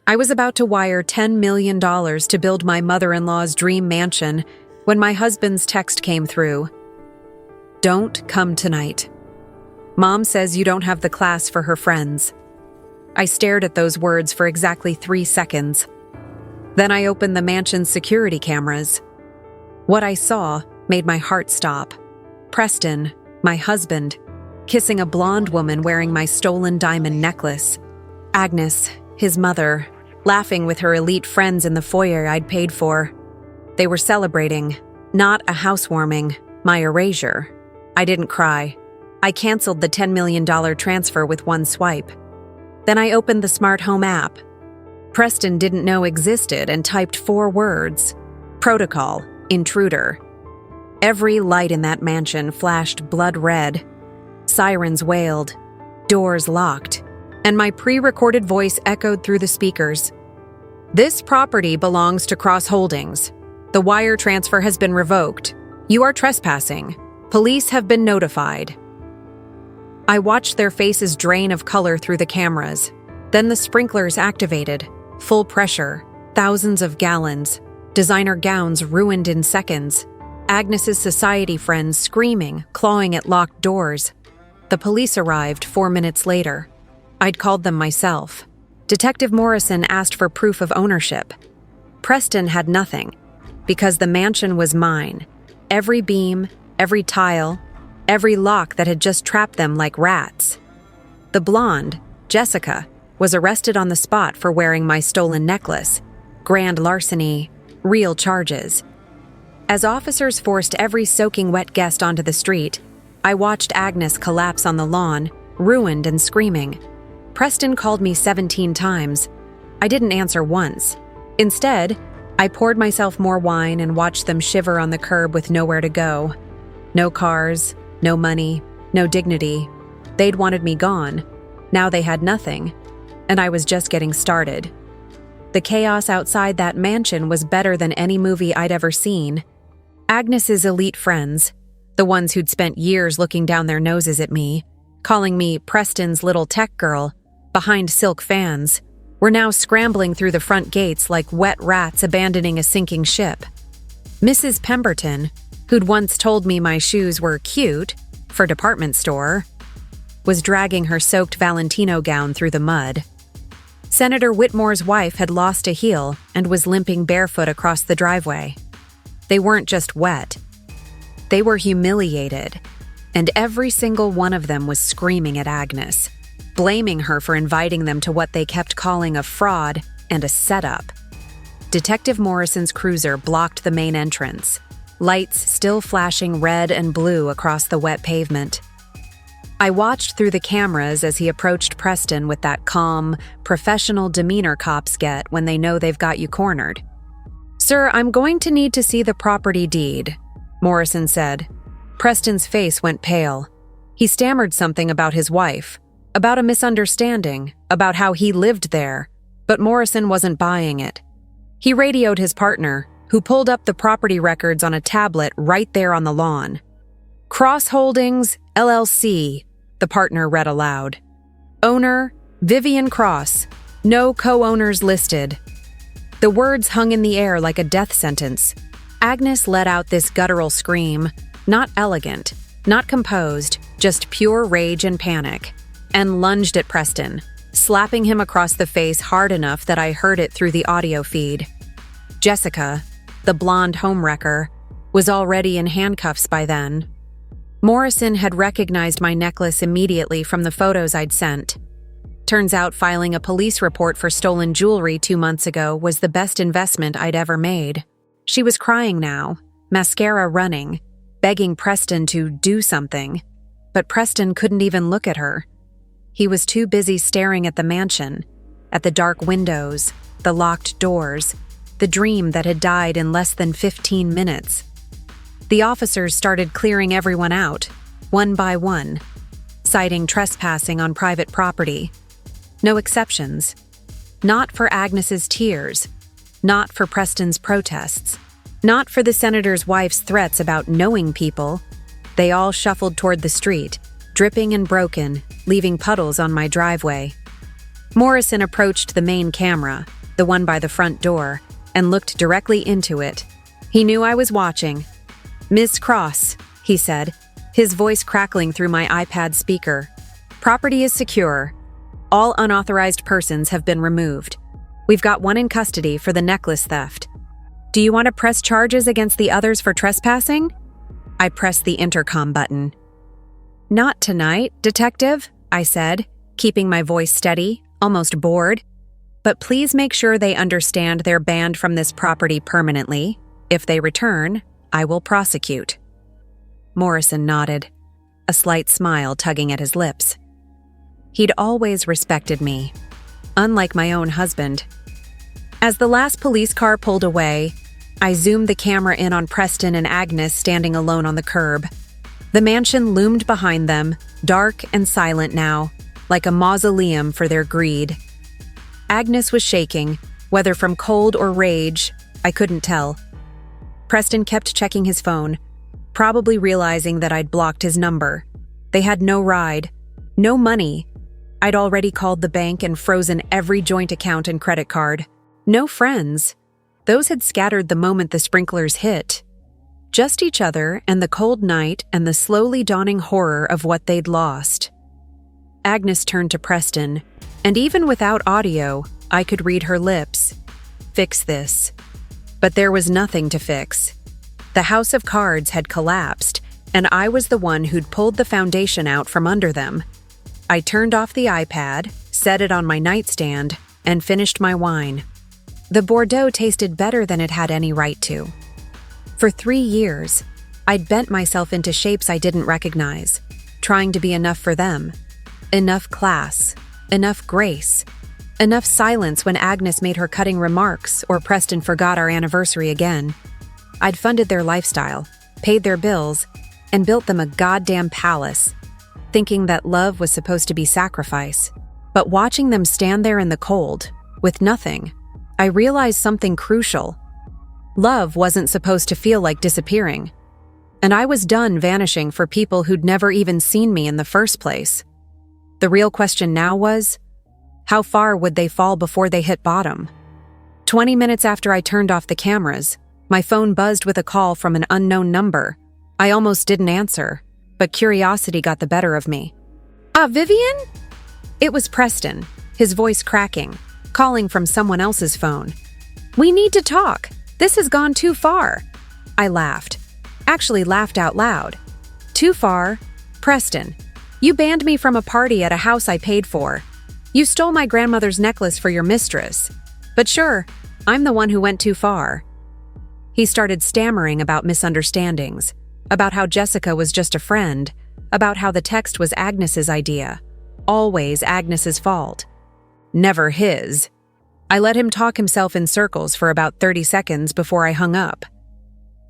I was about to wire $10 million to build my mother-in-law's dream mansion when my husband's text came through. "Don't come tonight. Mom says you don't have the class for her friends." I stared at those words for exactly 3 seconds. Then I opened the mansion's security cameras. What I saw made my heart stop. Preston, my husband, kissing a blonde woman wearing my stolen diamond necklace. Agnes, his mother, laughing with her elite friends in the foyer I'd paid for. They were celebrating, not a housewarming, my erasure. I didn't cry. I canceled the $10 million transfer with one swipe. Then I opened the smart home app Preston didn't know existed and typed 4 words: protocol, intruder. Every light in that mansion flashed blood red. Sirens wailed, doors locked, and my pre-recorded voice echoed through the speakers. "This property belongs to Cross Holdings. The wire transfer has been revoked. You are trespassing. Police have been notified." I watched their faces drain of color through the cameras. Then the sprinklers activated. Full pressure, thousands of gallons, designer gowns ruined in seconds, Agnes's society friends screaming, clawing at locked doors. The police arrived 4 minutes later. I'd called them myself. Detective Morrison asked for proof of ownership. Preston had nothing, because the mansion was mine. Every beam, every tile, every lock that had just trapped them like rats. The blonde, Jessica, was arrested on the spot for wearing my stolen necklace. Grand larceny, real charges. As officers forced every soaking wet guest onto the street, I watched Agnes collapse on the lawn, ruined and screaming. Preston called me 17 times. I didn't answer once. Instead, I poured myself more wine and watched them shiver on the curb with nowhere to go. No cars, no money, no dignity. They'd wanted me gone. Now they had nothing, and I was just getting started. The chaos outside that mansion was better than any movie I'd ever seen. Agnes's elite friends, the ones who'd spent years looking down their noses at me, calling me Preston's little tech girl, behind silk fans, were now scrambling through the front gates like wet rats abandoning a sinking ship. Mrs. Pemberton, who'd once told me my shoes were cute for department store, was dragging her soaked Valentino gown through the mud. Senator Whitmore's wife had lost a heel and was limping barefoot across the driveway. They weren't just wet. They were humiliated, and every single one of them was screaming at Agnes, blaming her for inviting them to what they kept calling a fraud and a setup. Detective Morrison's cruiser blocked the main entrance, lights still flashing red and blue across the wet pavement. I watched through the cameras as he approached Preston with that calm, professional demeanor cops get when they know they've got you cornered. "Sir, I'm going to need to see the property deed," Morrison said. Preston's face went pale. He stammered something about his wife, about a misunderstanding, about how he lived there, but Morrison wasn't buying it. He radioed his partner, who pulled up the property records on a tablet right there on the lawn. "Cross Holdings, LLC," the partner read aloud. "Owner, Vivian Cross. No co-owners listed." The words hung in the air like a death sentence. Agnes let out this guttural scream, not elegant, not composed, just pure rage and panic, and lunged at Preston, slapping him across the face hard enough that I heard it through the audio feed. Jessica, the blonde homewrecker, was already in handcuffs by then. Morrison had recognized my necklace immediately from the photos I'd sent. Turns out filing a police report for stolen jewelry 2 months ago was the best investment I'd ever made. She was crying now, mascara running, begging Preston to do something, but Preston couldn't even look at her. He was too busy staring at the mansion, at the dark windows, the locked doors, the dream that had died in less than 15 minutes. The officers started clearing everyone out, one by one, citing trespassing on private property. No exceptions. Not for Agnes's tears, not for Preston's protests, not for the senator's wife's threats about knowing people. They all shuffled toward the street, dripping and broken, leaving puddles on my driveway. Morrison approached the main camera, the one by the front door, and looked directly into it. He knew I was watching. "Miss Cross," he said, his voice crackling through my iPad speaker. "Property is secure. All unauthorized persons have been removed. We've got one in custody for the necklace theft. Do you want to press charges against the others for trespassing?" I pressed the intercom button. "Not tonight, Detective," I said, keeping my voice steady, almost bored. "But please make sure they understand they're banned from this property permanently. If they return, I will prosecute." Morrison nodded, a slight smile tugging at his lips. He'd always respected me, unlike my own husband. As the last police car pulled away, I zoomed the camera in on Preston and Agnes standing alone on the curb. The mansion loomed behind them, dark and silent now, like a mausoleum for their greed. Agnes was shaking, whether from cold or rage, I couldn't tell. Preston kept checking his phone, probably realizing that I'd blocked his number. They had no ride, no money. I'd already called the bank and frozen every joint account and credit card. No friends. Those had scattered the moment the sprinklers hit. Just each other and the cold night and the slowly dawning horror of what they'd lost. Agnes turned to Preston, and even without audio, I could read her lips. "Fix this." But there was nothing to fix. The house of cards had collapsed, and I was the one who'd pulled the foundation out from under them. I turned off the iPad, set it on my nightstand, and finished my wine. The Bordeaux tasted better than it had any right to. For 3 years, I'd bent myself into shapes I didn't recognize, trying to be enough for them. Enough class, enough grace, enough silence when Agnes made her cutting remarks or Preston forgot our anniversary again. I'd funded their lifestyle, paid their bills, and built them a goddamn palace, thinking that love was supposed to be sacrifice. But watching them stand there in the cold, with nothing, I realized something crucial. Love wasn't supposed to feel like disappearing. And I was done vanishing for people who'd never even seen me in the first place. The real question now was, how far would they fall before they hit bottom? 20 minutes after I turned off the cameras, my phone buzzed with a call from an unknown number. I almost didn't answer, but curiosity got the better of me. Vivian?" It was Preston, his voice cracking, calling from someone else's phone. "We need to talk. This has gone too far." I laughed. Actually laughed out loud. "Too far? Preston, you banned me from a party at a house I paid for. You stole my grandmother's necklace for your mistress. But sure, I'm the one who went too far." He started stammering about misunderstandings, about how Jessica was just a friend, about how the text was Agnes's idea. Always Agnes's fault. Never his. I let him talk himself in circles for about 30 seconds before I hung up.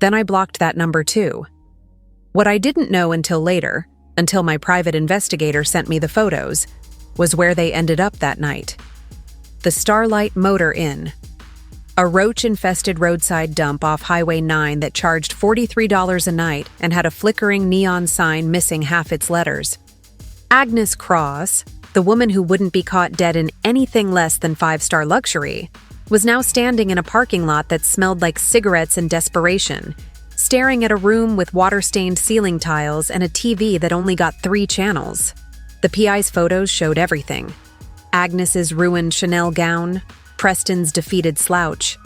Then I blocked that number too. What I didn't know until later, until my private investigator sent me the photos, was where they ended up that night. The Starlight Motor Inn. A roach-infested roadside dump off Highway 9 that charged $43 a night and had a flickering neon sign missing half its letters. Agnes Cross, the woman who wouldn't be caught dead in anything less than 5-star luxury, was now standing in a parking lot that smelled like cigarettes and desperation, staring at a room with water-stained ceiling tiles and a TV that only got 3 channels. The PI's photos showed everything. Agnes's ruined Chanel gown, Preston's defeated slouch,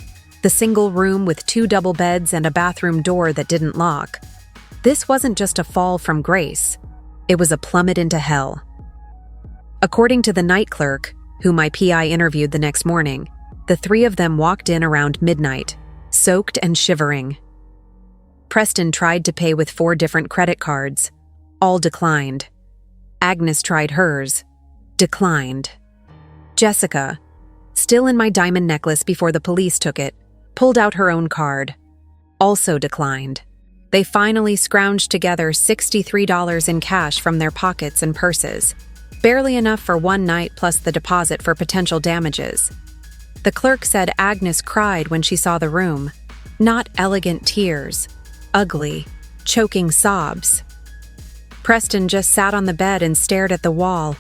the single room with 2 double beds and a bathroom door that didn't lock. This wasn't just a fall from grace. It was a plummet into hell. According to the night clerk, who my PI interviewed the next morning, the 3 of them walked in around midnight, soaked and shivering. Preston tried to pay with 4 different credit cards. All declined. Agnes tried hers. Declined. Jessica, still in my diamond necklace before the police took it, pulled out her own card. Also declined. They finally scrounged together $63 in cash from their pockets and purses, barely enough for one night plus the deposit for potential damages. The clerk said Agnes cried when she saw the room. Not elegant tears, ugly, choking sobs. Preston just sat on the bed and stared at the wall.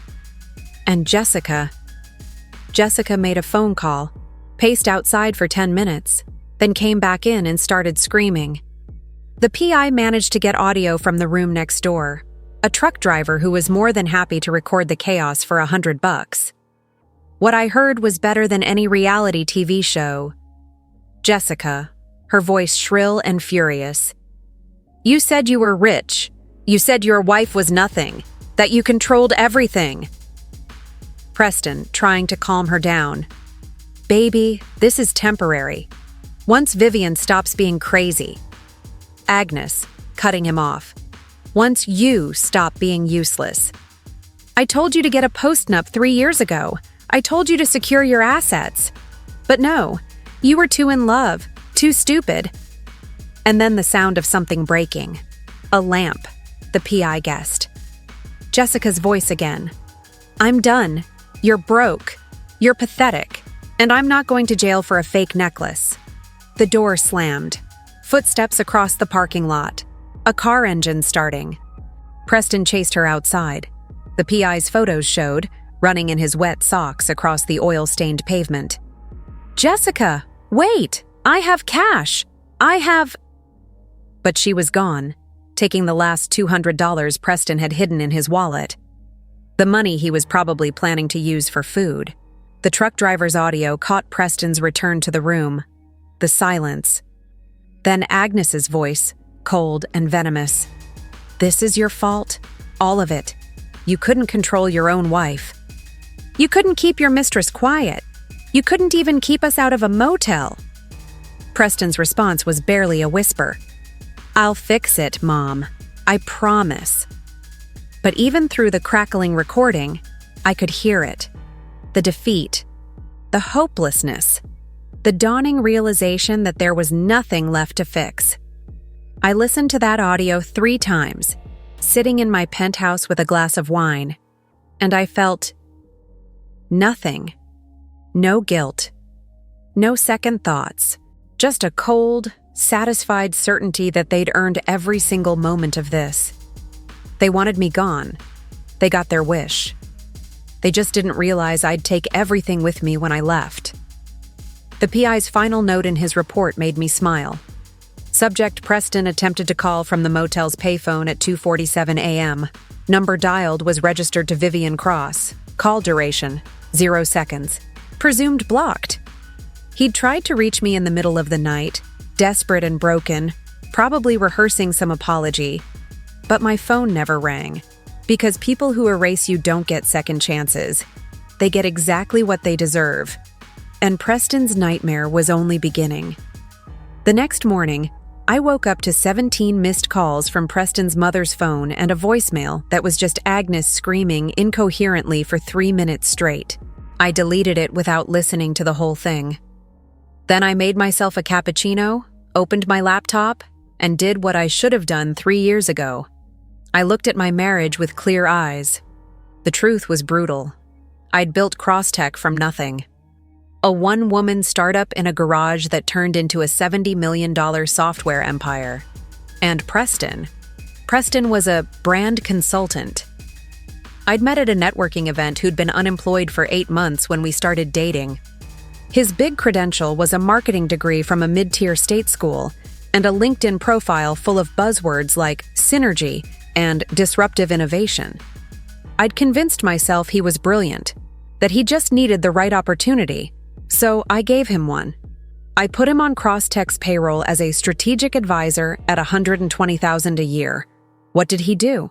And Jessica made a phone call, paced outside for 10 minutes, then came back in and started screaming. The PI managed to get audio from the room next door, a truck driver who was more than happy to record the chaos for $100. What I heard was better than any reality TV show. Jessica, her voice shrill and furious. You said you were rich. You said your wife was nothing, that you controlled everything. Preston, trying to calm her down. Baby, this is temporary. Once Vivian stops being crazy. Agnes, cutting him off. Once you stop being useless. I told you to get a post-nup 3 years ago. I told you to secure your assets. But no, you were too in love, too stupid. And then the sound of something breaking. A lamp, the PI guessed. Jessica's voice again. I'm done. You're broke. You're pathetic. And I'm not going to jail for a fake necklace. The door slammed. Footsteps across the parking lot. A car engine starting. Preston chased her outside. The PI's photos showed, running in his wet socks across the oil-stained pavement. Jessica, wait! I have cash! I have... But she was gone, taking the last $200 Preston had hidden in his wallet. The money he was probably planning to use for food. The truck driver's audio caught Preston's return to the room. The silence. Then Agnes's voice, cold and venomous. This is your fault? All of it. You couldn't control your own wife. You couldn't keep your mistress quiet. You couldn't even keep us out of a motel. Preston's response was barely a whisper. I'll fix it, Mom. I promise. But even through the crackling recording, I could hear it. The defeat. The hopelessness. The dawning realization that there was nothing left to fix. I listened to that audio 3 times, sitting in my penthouse with a glass of wine, and I felt nothing. No guilt. No second thoughts. Just a cold, satisfied certainty that they'd earned every single moment of this. They wanted me gone. They got their wish. They just didn't realize I'd take everything with me when I left. The PI's final note in his report made me smile. Subject Preston attempted to call from the motel's payphone at 2:47 a.m. Number dialed was registered to Vivian Cross. Call duration, 0 seconds. Presumed blocked. He'd tried to reach me in the middle of the night, desperate and broken, probably rehearsing some apology. But my phone never rang. Because people who erase you don't get second chances. They get exactly what they deserve. And Preston's nightmare was only beginning. The next morning, I woke up to 17 missed calls from Preston's mother's phone and a voicemail that was just Agnes screaming incoherently for 3 minutes straight. I deleted it without listening to the whole thing. Then I made myself a cappuccino, opened my laptop, and did what I should have done 3 years ago. I looked at my marriage with clear eyes. The truth was brutal. I'd built Crosstech from nothing. A one-woman startup in a garage that turned into a $70 million software empire. And Preston was a brand consultant. I'd met at a networking event who'd been unemployed for 8 months when we started dating. His big credential was a marketing degree from a mid-tier state school and a LinkedIn profile full of buzzwords like synergy and disruptive innovation. I'd convinced myself he was brilliant, that he just needed the right opportunity. So I gave him one. I put him on Crosstech's payroll as a strategic advisor at $120,000 a year. What did he do?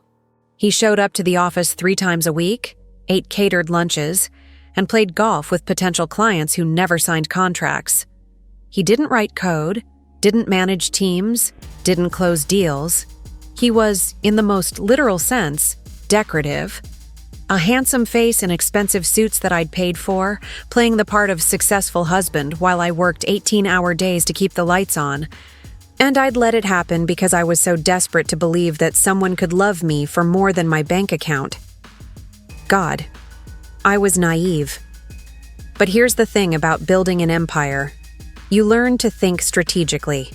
He showed up to the office 3 times a week, ate catered lunches, and played golf with potential clients who never signed contracts. He didn't write code, didn't manage teams, didn't close deals. He was, in the most literal sense, decorative. A handsome face in expensive suits that I'd paid for, playing the part of successful husband while I worked 18-hour days to keep the lights on. And I'd let it happen because I was so desperate to believe that someone could love me for more than my bank account. God, I was naive. But here's the thing about building an empire. You learn to think strategically.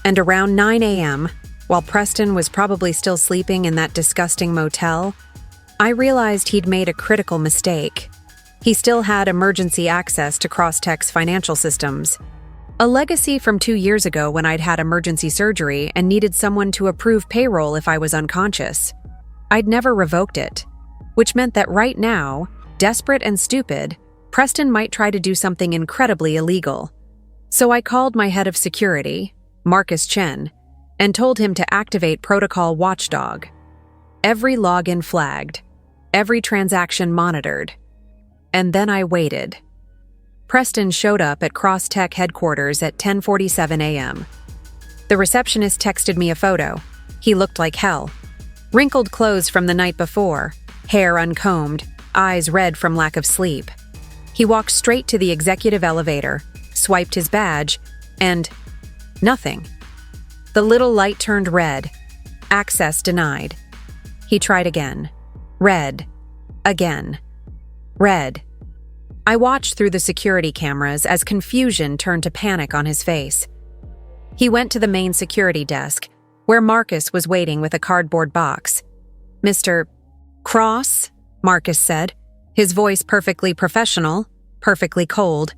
And around 9 a.m., while Preston was probably still sleeping in that disgusting motel, I realized he'd made a critical mistake. He still had emergency access to Crosstech's financial systems. A legacy from 2 years ago when I'd had emergency surgery and needed someone to approve payroll if I was unconscious. I'd never revoked it, which meant that right now, desperate and stupid, Preston might try to do something incredibly illegal. So I called my head of security, Marcus Chen, and told him to activate Protocol Watchdog. Every login flagged, every transaction monitored. And then I waited. Preston showed up at Crosstech headquarters at 10:47 a.m. The receptionist texted me a photo. He looked like hell. Wrinkled clothes from the night before, hair uncombed, eyes red from lack of sleep. He walked straight to the executive elevator, swiped his badge, and nothing. The little light turned red. Access denied. He tried again. Red. Again. Red. I watched through the security cameras as confusion turned to panic on his face. He went to the main security desk, where Marcus was waiting with a cardboard box. "Mr. Cross?" Marcus said, his voice perfectly professional, perfectly cold.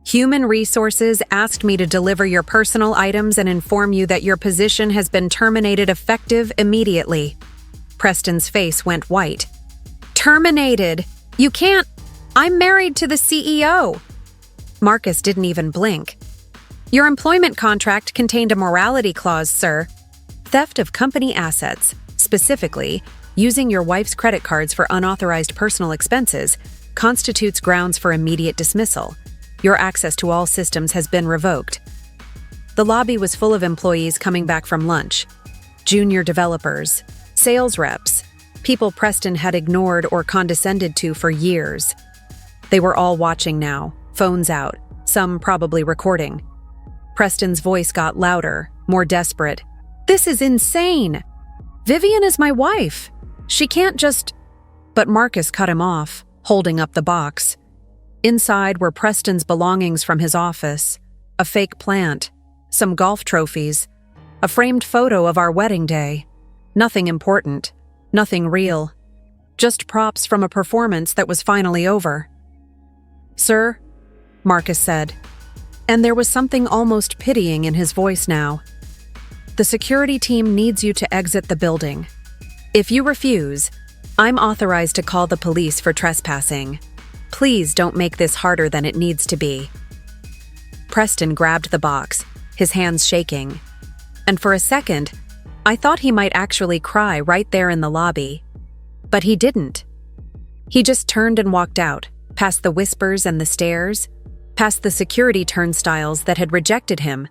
"Human Resources asked me to deliver your personal items and inform you that your position has been terminated effective immediately." Preston's face went white. "Terminated? You can't. I'm married to the CEO." Marcus didn't even blink. "Your employment contract contained a morality clause, sir. Theft of company assets, specifically using your wife's credit cards for unauthorized personal expenses, constitutes grounds for immediate dismissal. Your access to all systems has been revoked." The lobby was full of employees coming back from lunch. Junior developers, sales reps, people Preston had ignored or condescended to for years. They were all watching now, phones out, some probably recording. Preston's voice got louder, more desperate. "This is insane! Vivian is my wife. She can't just—" But Marcus cut him off, holding up the box. Inside were Preston's belongings from his office, a fake plant, some golf trophies, a framed photo of our wedding day. Nothing important, nothing real, just props from a performance that was finally over. "Sir," Marcus said, and there was something almost pitying in his voice now. "The security team needs you to exit the building. If you refuse, I'm authorized to call the police for trespassing. Please don't make this harder than it needs to be." Preston grabbed the box, his hands shaking. And for a second, I thought he might actually cry right there in the lobby. But he didn't. He just turned and walked out, past the whispers and the stares, past the security turnstiles that had rejected him,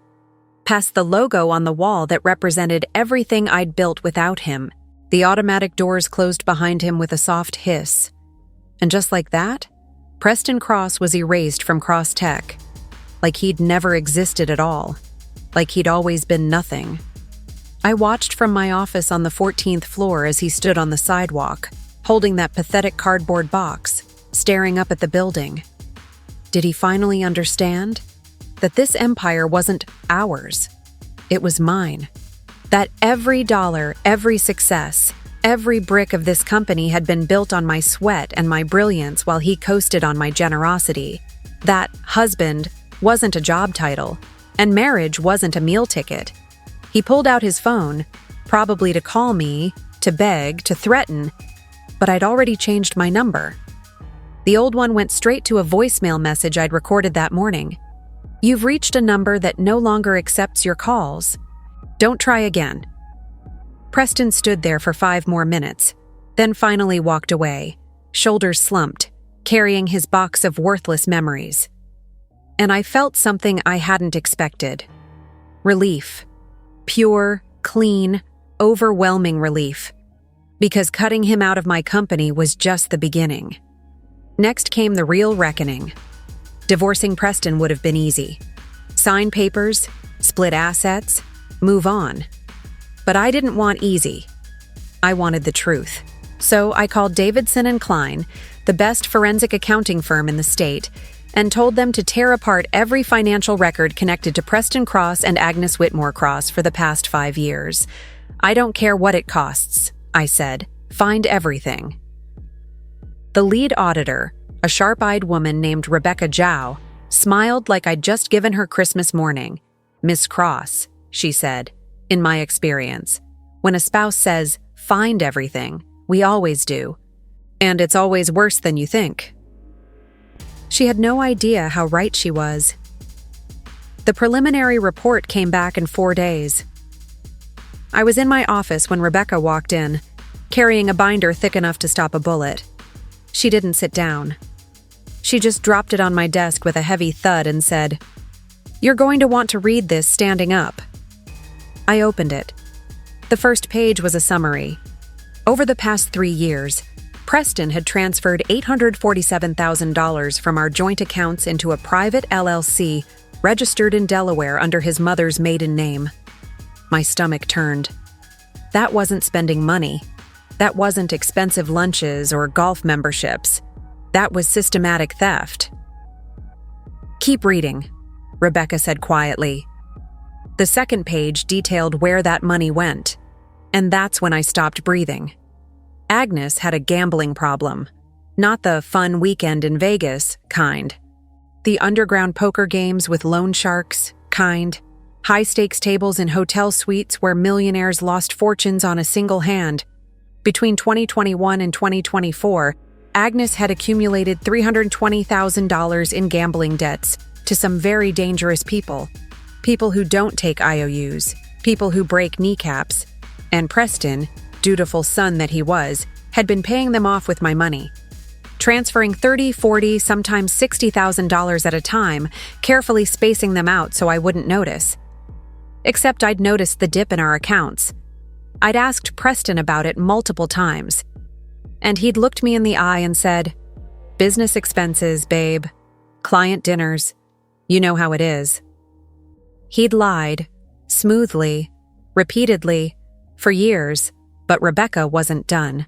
past the logo on the wall that represented everything I'd built without him. The automatic doors closed behind him with a soft hiss. And just like that, Preston Cross was erased from Crosstech, like he'd never existed at all, like he'd always been nothing. I watched from my office on the 14th floor as he stood on the sidewalk, holding that pathetic cardboard box, staring up at the building. Did he finally understand? That this empire wasn't ours. It was mine. That every dollar, every success, every brick of this company had been built on my sweat and my brilliance while he coasted on my generosity. That husband wasn't a job title, and marriage wasn't a meal ticket. He pulled out his phone, probably to call me, to beg, to threaten, but I'd already changed my number. The old one went straight to a voicemail message I'd recorded that morning. "You've reached a number that no longer accepts your calls. Don't try again." Preston stood there for 5 more minutes, then finally walked away, shoulders slumped, carrying his box of worthless memories. And I felt something I hadn't expected. Relief. Pure, clean, overwhelming relief. Because cutting him out of my company was just the beginning. Next came the real reckoning. Divorcing Preston would have been easy. Sign papers, split assets, move on. But I didn't want easy. I wanted the truth. So I called Davidson and Klein, the best forensic accounting firm in the state, and told them to tear apart every financial record connected to Preston Cross and Agnes Whitmore Cross for the past 5 years. "I don't care what it costs," I said. "Find everything." The lead auditor, A sharp-eyed woman named Rebecca Zhao smiled like I'd just given her Christmas morning. "Miss Cross," she said, "in my experience, when a spouse says, 'find everything,' we always do. And it's always worse than you think." She had no idea how right she was. The preliminary report came back in 4 days. I was in my office when Rebecca walked in, carrying a binder thick enough to stop a bullet. She didn't sit down. She just dropped it on my desk with a heavy thud and said, "You're going to want to read this standing up." I opened it. The first page was a summary. Over the past 3 years, Preston had transferred $847,000 from our joint accounts into a private LLC registered in Delaware under his mother's maiden name. My stomach turned. That wasn't spending money. That wasn't expensive lunches or golf memberships. That was systematic theft. "Keep reading," Rebecca said quietly. The second page detailed where that money went, and that's when I stopped breathing. Agnes had a gambling problem, not the fun weekend in Vegas kind. The underground poker games with loan sharks kind, high-stakes tables in hotel suites where millionaires lost fortunes on a single hand. Between 2021 and 2024, Agnes had accumulated $320,000 in gambling debts to some very dangerous people. People who don't take IOUs, people who break kneecaps. And Preston, dutiful son that he was, had been paying them off with my money. Transferring $30,000, $40,000, sometimes $60,000 at a time, carefully spacing them out so I wouldn't notice. Except I'd noticed the dip in our accounts. I'd asked Preston about it multiple times. And he'd looked me in the eye and said, "Business expenses, babe. Client dinners. You know how it is." He'd lied, smoothly, repeatedly, for years, but Rebecca wasn't done.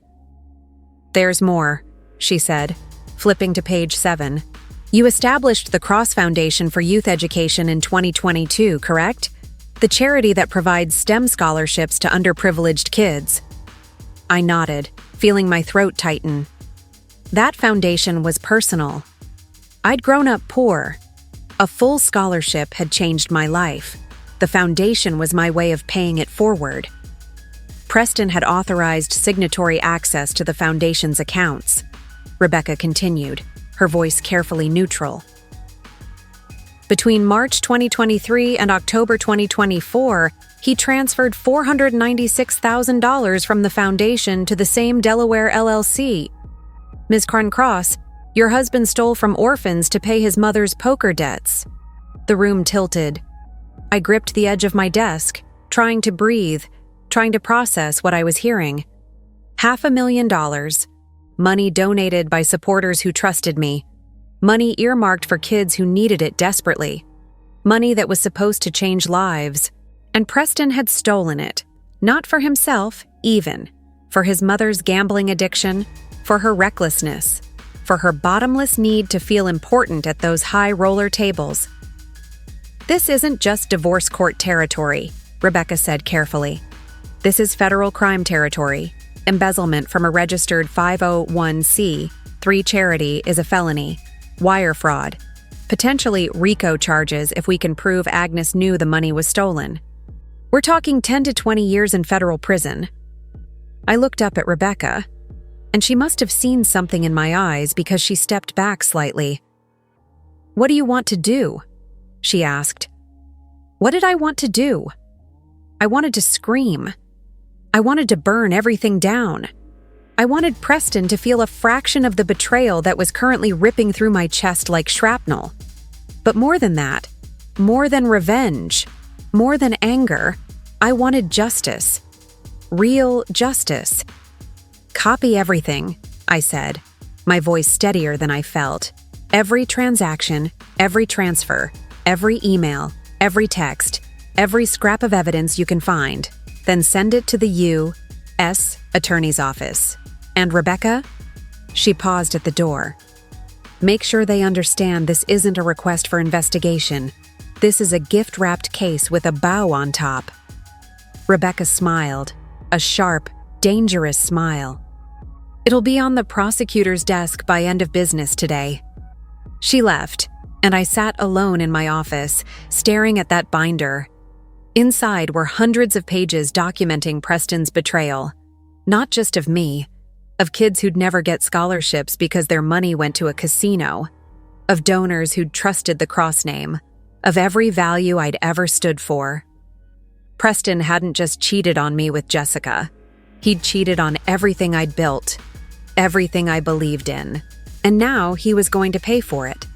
"There's more," she said, flipping to page 7. "You established the Cross Foundation for Youth Education in 2022, correct? The charity that provides STEM scholarships to underprivileged kids." I nodded, feeling my throat tighten. That foundation was personal. I'd grown up poor. A full scholarship had changed my life. The foundation was my way of paying it forward. Preston had authorized signatory access to the foundation's accounts. Rebecca continued, her voice carefully neutral. Between March 2023 and October 2024, he transferred $496,000 from the foundation to the same Delaware LLC. "Ms. Cross, your husband stole from orphans to pay his mother's poker debts." The room tilted. I gripped the edge of my desk, trying to breathe, trying to process what I was hearing. $500,000. Money donated by supporters who trusted me. Money earmarked for kids who needed it desperately. Money that was supposed to change lives. And Preston had stolen it. Not for himself, even. For his mother's gambling addiction, for her recklessness, for her bottomless need to feel important at those high roller tables. "This isn't just divorce court territory," Rebecca said carefully. "This is federal crime territory. Embezzlement from a registered 501c3 charity is a felony. Wire fraud. Potentially RICO charges if we can prove Agnes knew the money was stolen. We're talking 10 to 20 years in federal prison." I looked up at Rebecca, and she must have seen something in my eyes because she stepped back slightly. "What do you want to do?" she asked. What did I want to do? I wanted to scream. I wanted to burn everything down. I wanted Preston to feel a fraction of the betrayal that was currently ripping through my chest like shrapnel. But more than that, more than revenge, more than anger, I wanted justice. Real justice. "Copy everything," I said, my voice steadier than I felt. "Every transaction, every transfer, every email, every text, every scrap of evidence you can find. Then send it to the U.S. Attorney's Office. And Rebecca?" She paused at the door. "Make sure they understand this isn't a request for investigation. This is a gift-wrapped case with a bow on top." Rebecca smiled, a sharp, dangerous smile. It'll be on the prosecutor's desk by end of business today." She left, and I sat alone in my office, staring at that binder. Inside were hundreds of pages documenting Preston's betrayal, not just of me, of kids who'd never get scholarships because their money went to a casino, of donors who'd trusted the cross name, of every value I'd ever stood for. Preston hadn't just cheated on me with Jessica. He'd cheated on everything I'd built, everything I believed in, and now he was going to pay for it.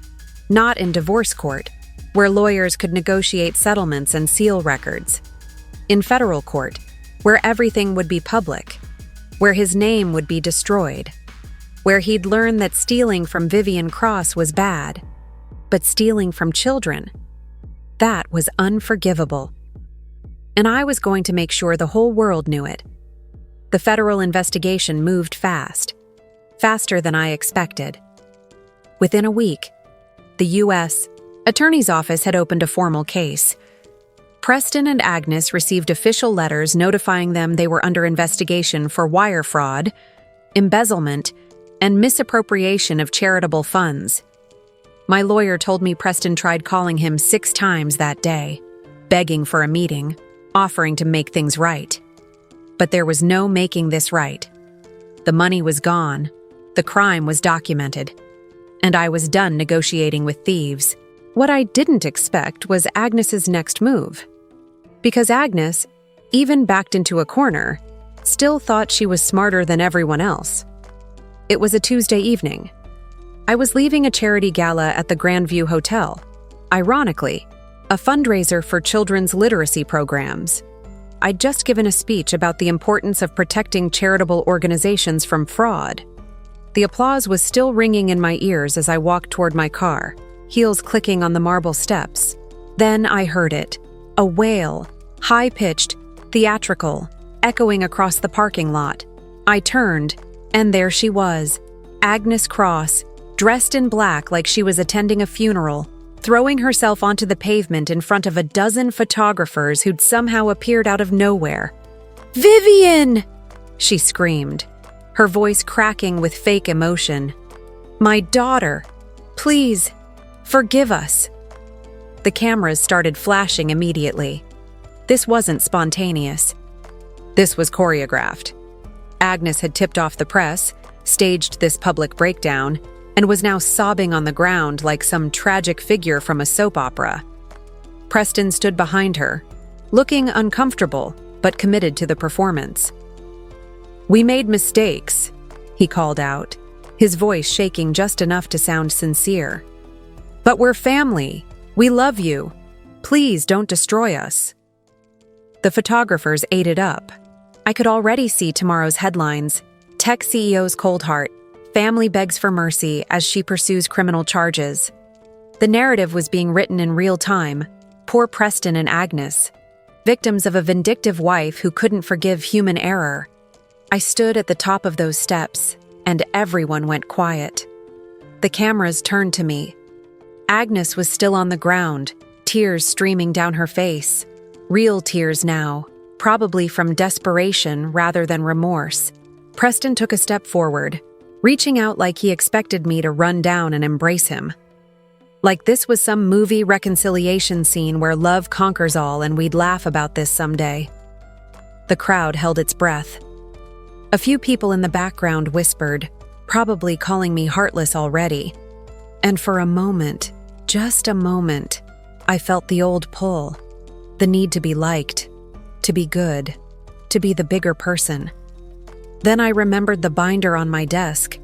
Not in divorce court, where lawyers could negotiate settlements and seal records. In federal court, where everything would be public, where his name would be destroyed, where he'd learn that stealing from Vivian Cross was bad, but stealing from children, that was unforgivable. And I was going to make sure the whole world knew it. The federal investigation moved fast, faster than I expected. Within a week, the U.S. Attorney's Office had opened a formal case. Preston and Agnes received official letters notifying them they were under investigation for wire fraud, embezzlement, and misappropriation of charitable funds. My lawyer told me Preston tried calling him 6 times that day, begging for a meeting, offering to make things right. But there was no making this right. The money was gone, the crime was documented, and I was done negotiating with thieves. What I didn't expect was Agnes's next move. Because Agnes, even backed into a corner, still thought she was smarter than everyone else. It was a Tuesday evening. I was leaving a charity gala at the Grandview Hotel. Ironically, a fundraiser for children's literacy programs. I'd just given a speech about the importance of protecting charitable organizations from fraud. The applause was still ringing in my ears as I walked toward my car, heels clicking on the marble steps. Then I heard it, a wail, high-pitched, theatrical, echoing across the parking lot. I turned, and there she was, Agnes Cross, dressed in black like she was attending a funeral, throwing herself onto the pavement in front of a dozen photographers who'd somehow appeared out of nowhere. "Vivian!" she screamed, her voice cracking with fake emotion. "My daughter, please, forgive us." The cameras started flashing immediately. This wasn't spontaneous. This was choreographed. Agnes had tipped off the press, staged this public breakdown, and was now sobbing on the ground like some tragic figure from a soap opera. Preston stood behind her, looking uncomfortable but committed to the performance. "We made mistakes," he called out, his voice shaking just enough to sound sincere. "But we're family. We love you. Please don't destroy us." The photographers ate it up. I could already see tomorrow's headlines. Tech CEO's cold heart. Family begs for mercy as she pursues criminal charges. The narrative was being written in real time. Poor Preston and Agnes, victims of a vindictive wife who couldn't forgive human error. I stood at the top of those steps, and everyone went quiet. The cameras turned to me. Agnes was still on the ground, tears streaming down her face. Real tears now, probably from desperation rather than remorse. Preston took a step forward, reaching out like he expected me to run down and embrace him. Like this was some movie reconciliation scene where love conquers all and we'd laugh about this someday. The crowd held its breath. A few people in the background whispered, probably calling me heartless already. And for a moment, just a moment, I felt the old pull, the need to be liked, to be good, to be the bigger person. Then I remembered the binder on my desk,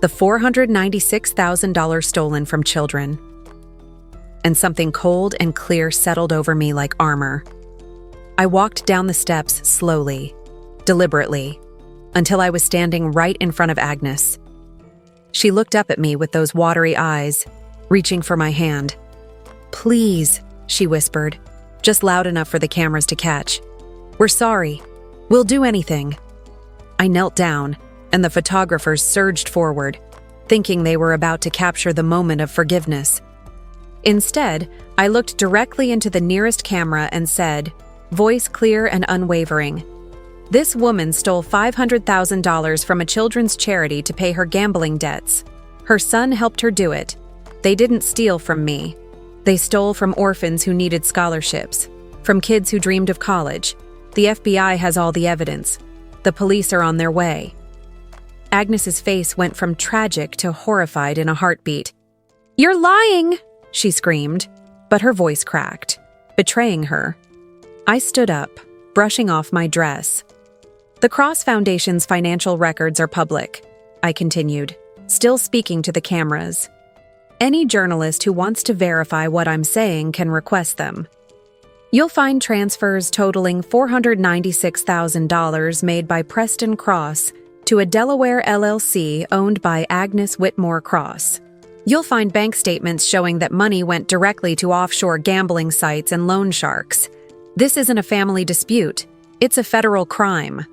the $496,000 stolen from children. And something cold and clear settled over me like armor. I walked down the steps slowly, deliberately, until I was standing right in front of Agnes. She looked up at me with those watery eyes, reaching for my hand. "Please," she whispered, just loud enough for the cameras to catch. "We're sorry. We'll do anything." I knelt down, and the photographers surged forward, thinking they were about to capture the moment of forgiveness. Instead, I looked directly into the nearest camera and said, voice clear and unwavering, This woman stole $500,000 from a children's charity to pay her gambling debts. Her son helped her do it. They didn't steal from me. They stole from orphans who needed scholarships, from kids who dreamed of college. The FBI has all the evidence. The police are on their way." Agnes's face went from tragic to horrified in a heartbeat. "You're lying!" she screamed, but her voice cracked, betraying her. I stood up, brushing off my dress. "The Cross Foundation's financial records are public," I continued, still speaking to the cameras. "Any journalist who wants to verify what I'm saying can request them. You'll find transfers totaling $496,000 made by Preston Cross to a Delaware LLC owned by Agnes Whitmore Cross. You'll find bank statements showing that money went directly to offshore gambling sites and loan sharks. This isn't a family dispute. It's a federal crime."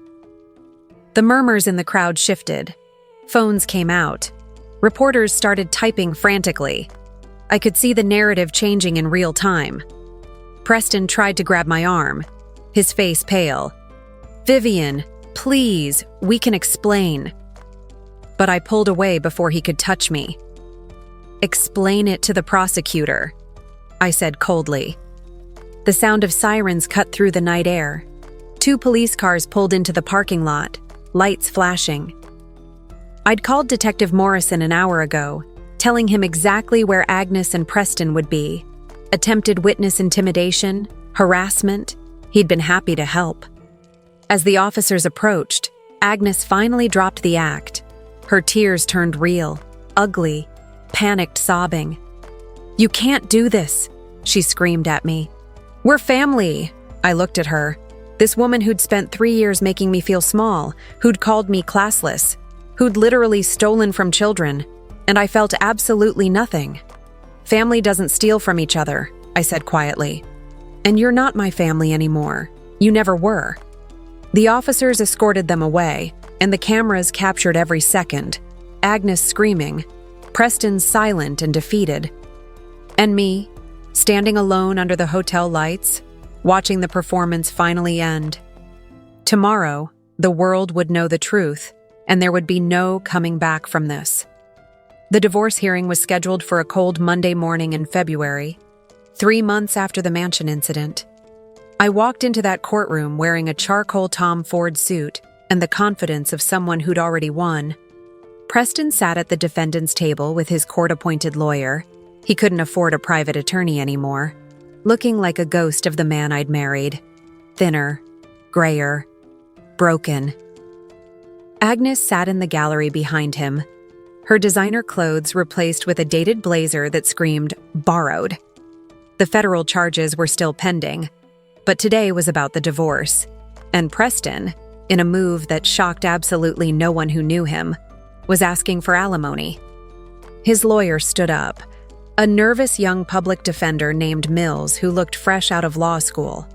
The murmurs in the crowd shifted. Phones came out. Reporters started typing frantically. I could see the narrative changing in real time. Preston tried to grab my arm, his face pale. "Vivian, please, we can explain." But I pulled away before he could touch me. "Explain it to the prosecutor," I said coldly. The sound of sirens cut through the night air. 2 police cars pulled into the parking lot, lights flashing. I'd called Detective Morrison an hour ago, telling him exactly where Agnes and Preston would be. Attempted witness intimidation, harassment. He'd been happy to help. As the officers approached, Agnes finally dropped the act. Her tears turned real, ugly, panicked sobbing. "You can't do this," she screamed at me. "We're family." I looked at her. This woman who'd spent 3 years making me feel small, who'd called me classless, who'd literally stolen from children, and I felt absolutely nothing. "Family doesn't steal from each other," I said quietly. "And you're not my family anymore. You never were." The officers escorted them away, and the cameras captured every second. Agnes screaming, Preston silent and defeated, and me, standing alone under the hotel lights, watching the performance finally end. Tomorrow, the world would know the truth, and there would be no coming back from this. The divorce hearing was scheduled for a cold Monday morning in February, 3 months after the mansion incident. I walked into that courtroom wearing a charcoal Tom Ford suit and the confidence of someone who'd already won. Preston sat at the defendant's table with his court-appointed lawyer. He couldn't afford a private attorney anymore, looking like a ghost of the man I'd married. Thinner, grayer, broken. Agnes sat in the gallery behind him, her designer clothes replaced with a dated blazer that screamed borrowed. The federal charges were still pending, but today was about the divorce, and Preston, in a move that shocked absolutely no one who knew him, was asking for alimony. His lawyer stood up, a nervous young public defender named Mills who looked fresh out of law school.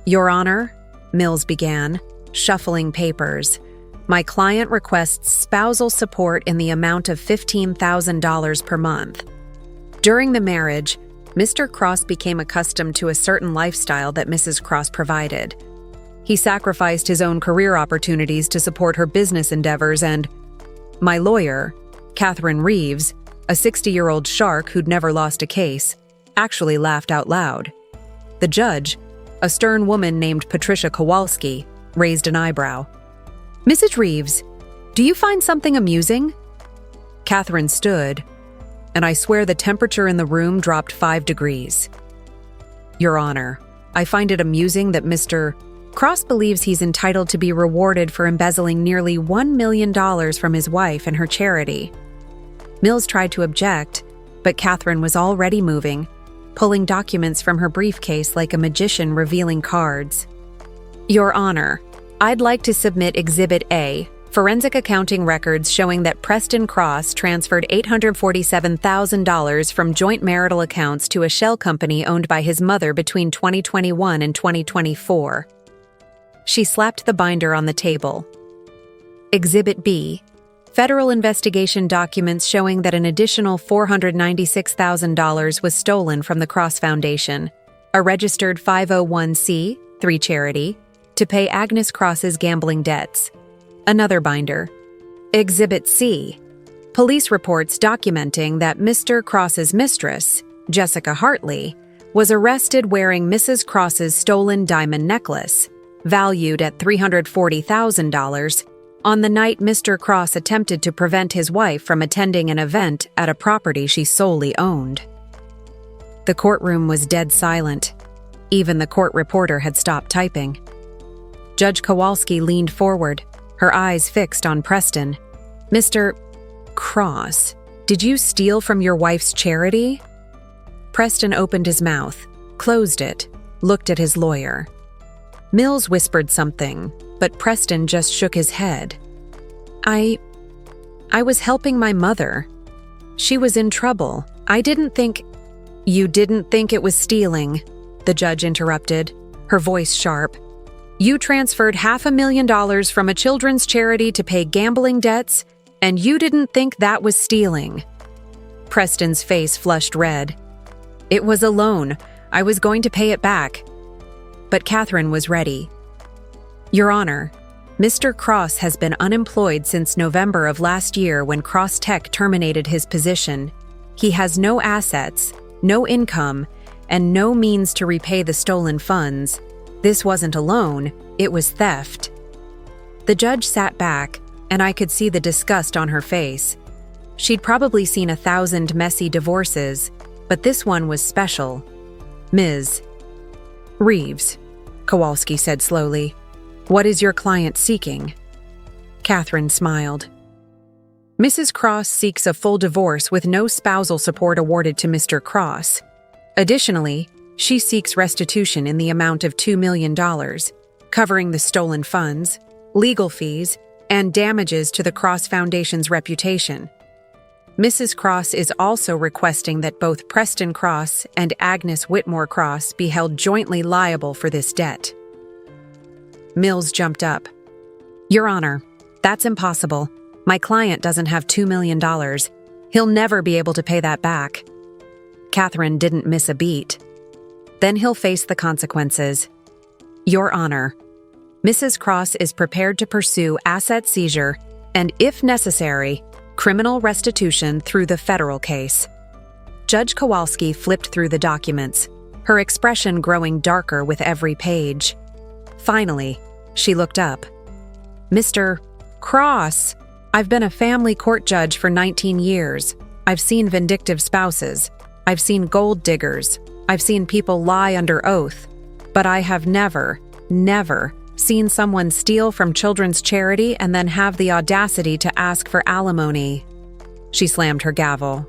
"Your Honor," Mills began, shuffling papers, "my client requests spousal support in the amount of $15,000 per month. During the marriage, Mr. Cross became accustomed to a certain lifestyle that Mrs. Cross provided. He sacrificed his own career opportunities to support her business endeavors and my lawyer, Catherine Reeves, a 60-year-old shark who'd never lost a case, actually laughed out loud. The judge, a stern woman named Patricia Kowalski, raised an eyebrow. "Mrs. Reeves, do you find something amusing?" Catherine stood, and I swear the temperature in the room dropped 5 degrees. "Your Honor, I find it amusing that Mr. Cross believes he's entitled to be rewarded for embezzling nearly $1 million from his wife and her charity." Mills tried to object, but Catherine was already moving, pulling documents from her briefcase like a magician revealing cards. "Your Honor, I'd like to submit Exhibit A, forensic accounting records showing that Preston Cross transferred $847,000 from joint marital accounts to a shell company owned by his mother between 2021 and 2024. She slapped the binder on the table. Exhibit B, federal investigation documents showing that an additional $496,000 was stolen from the Cross Foundation, a registered 501c3 charity, to pay Agnes Cross's gambling debts. Another binder. Exhibit C. Police reports documenting that Mr. Cross's mistress, Jessica Hartley, was arrested wearing Mrs. Cross's stolen diamond necklace, valued at $340,000, on the night Mr. Cross attempted to prevent his wife from attending an event at a property she solely owned. The courtroom was dead silent. Even the court reporter had stopped typing. Judge Kowalski leaned forward, her eyes fixed on Preston. "Mr. Cross, did you steal from your wife's charity?" Preston opened his mouth, closed it, looked at his lawyer. Mills whispered something, but Preston just shook his head. I was helping my mother. She was in trouble. I didn't think—" "You didn't think it was stealing," the judge interrupted, her voice sharp. "You transferred $500,000 from a children's charity to pay gambling debts, and you didn't think that was stealing." Preston's face flushed red. "It was a loan. I was going to pay it back." But Catherine was ready. "Your Honor, Mr. Cross has been unemployed since November of last year when Cross Tech terminated his position. He has no assets, no income, and no means to repay the stolen funds. This wasn't a loan, it was theft." The judge sat back, and I could see the disgust on her face. She'd probably seen 1,000 messy divorces, but this one was special. "Ms. Reeves," Kowalski said slowly, "what is your client seeking?" Catherine smiled. "Mrs. Cross seeks a full divorce with no spousal support awarded to Mr. Cross. Additionally, she seeks restitution in the amount of $2 million, covering the stolen funds, legal fees, and damages to the Cross Foundation's reputation. Mrs. Cross is also requesting that both Preston Cross and Agnes Whitmore Cross be held jointly liable for this debt." Mills jumped up. "Your Honor, that's impossible. My client doesn't have $2 million. He'll never be able to pay that back." Catherine didn't miss a beat. "Then he'll face the consequences. Your Honor, Mrs. Cross is prepared to pursue asset seizure and, if necessary, criminal restitution through the federal case." Judge Kowalski flipped through the documents, her expression growing darker with every page. Finally, she looked up. "Mr. Cross, I've been a family court judge for 19 years. I've seen vindictive spouses. I've seen gold diggers. I've seen people lie under oath. But I have never seen someone steal from children's charity and then have the audacity to ask for alimony." She slammed her gavel.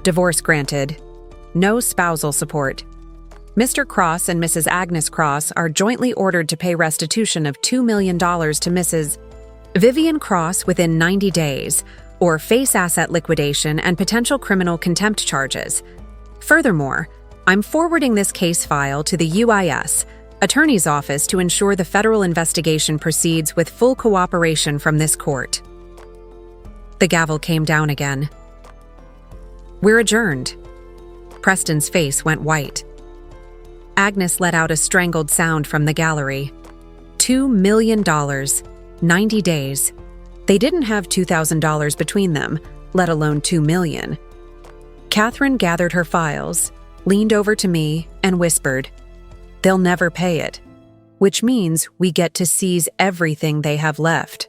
"Divorce granted. No spousal support. Mr. Cross and Mrs. Agnes Cross are jointly ordered to pay restitution of $2 million to Mrs. Vivian Cross within 90 days, or face asset liquidation and potential criminal contempt charges. Furthermore, I'm forwarding this case file to the UIS, Attorney's Office, to ensure the federal investigation proceeds with full cooperation from this court." The gavel came down again. "We're adjourned." Preston's face went white. Agnes let out a strangled sound from the gallery. $2 million, 90 days. They didn't have $2,000 between them, let alone $2 million. Catherine gathered her files, leaned over to me, and whispered, "They'll never pay it, which means we get to seize everything they have left."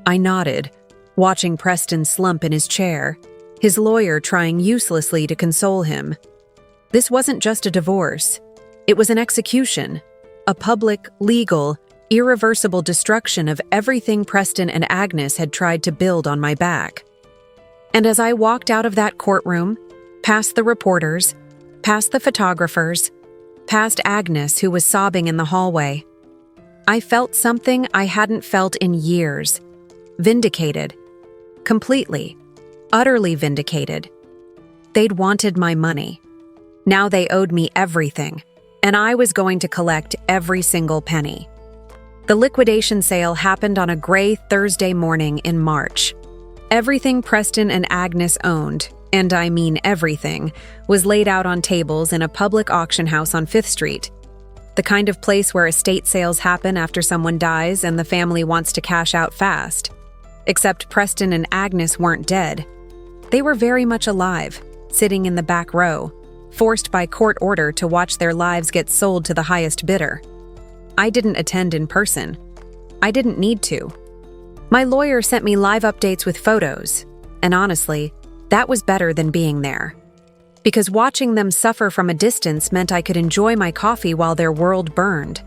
I nodded, watching Preston slump in his chair, his lawyer trying uselessly to console him. This wasn't just a divorce. It was an execution, a public, legal, irreversible destruction of everything Preston and Agnes had tried to build on my back. And as I walked out of that courtroom, past the reporters, past the photographers, past Agnes, who was sobbing in the hallway, I felt something I hadn't felt in years. Vindicated. Completely, utterly vindicated. They'd wanted my money. Now they owed me everything, and I was going to collect every single penny. The liquidation sale happened on a gray Thursday morning in March. Everything Preston and Agnes owned, and I mean everything, was laid out on tables in a public auction house on 5th Street. The kind of place where estate sales happen after someone dies and the family wants to cash out fast. Except Preston and Agnes weren't dead. They were very much alive, sitting in the back row, forced by court order to watch their lives get sold to the highest bidder. I didn't attend in person. I didn't need to. My lawyer sent me live updates with photos, and honestly, that was better than being there. Because watching them suffer from a distance meant I could enjoy my coffee while their world burned.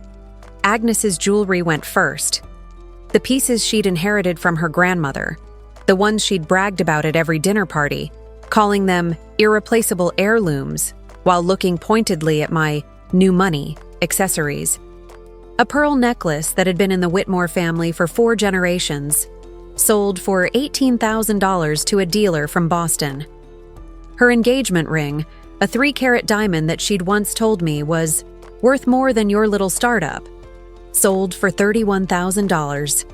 Agnes's jewelry went first. The pieces she'd inherited from her grandmother, the ones she'd bragged about at every dinner party, calling them irreplaceable heirlooms, while looking pointedly at my new money accessories. A pearl necklace that had been in the Whitmore family for 4 generations, sold for $18,000 to a dealer from Boston. Her engagement ring, a 3-carat diamond that she'd once told me was worth more than your little startup, sold for $31,000.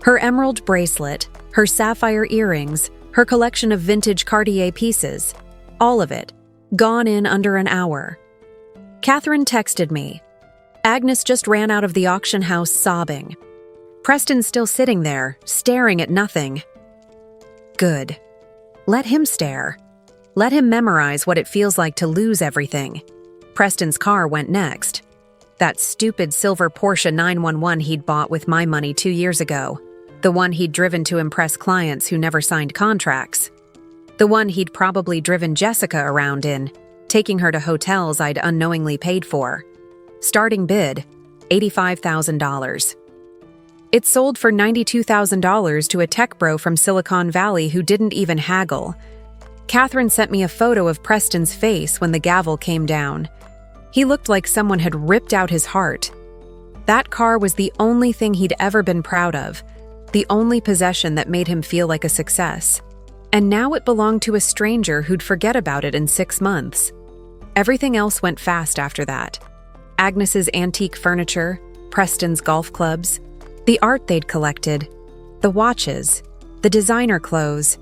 Her emerald bracelet, her sapphire earrings, her collection of vintage Cartier pieces, all of it, gone in under an hour. Catherine texted me. Agnes just ran out of the auction house sobbing. Preston's still sitting there, staring at nothing. Good. Let him stare. Let him memorize what it feels like to lose everything. Preston's car went next. That stupid silver Porsche 911 he'd bought with my money 2 years ago. The one he'd driven to impress clients who never signed contracts. The one he'd probably driven Jessica around in, taking her to hotels I'd unknowingly paid for. Starting bid, $85,000. It sold for $92,000 to a tech bro from Silicon Valley who didn't even haggle. Catherine sent me a photo of Preston's face when the gavel came down. He looked like someone had ripped out his heart. That car was the only thing he'd ever been proud of, the only possession that made him feel like a success. And now it belonged to a stranger who'd forget about it in 6 months. Everything else went fast after that. Agnes's antique furniture, Preston's golf clubs, the art they'd collected, the watches, the designer clothes,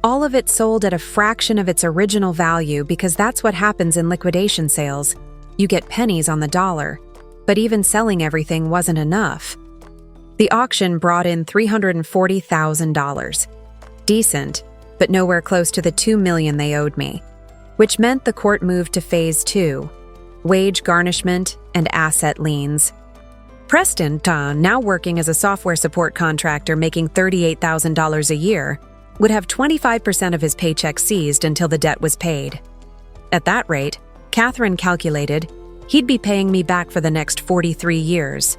all of it sold at a fraction of its original value because that's what happens in liquidation sales. You get pennies on the dollar, but even selling everything wasn't enough. The auction brought in $340,000. Decent, but nowhere close to the $2 million they owed me, which meant the court moved to Phase 2, wage garnishment and asset liens. Preston, now working as a software support contractor making $38,000 a year, would have 25% of his paycheck seized until the debt was paid. At that rate, Catherine calculated, he'd be paying me back for the next 43 years.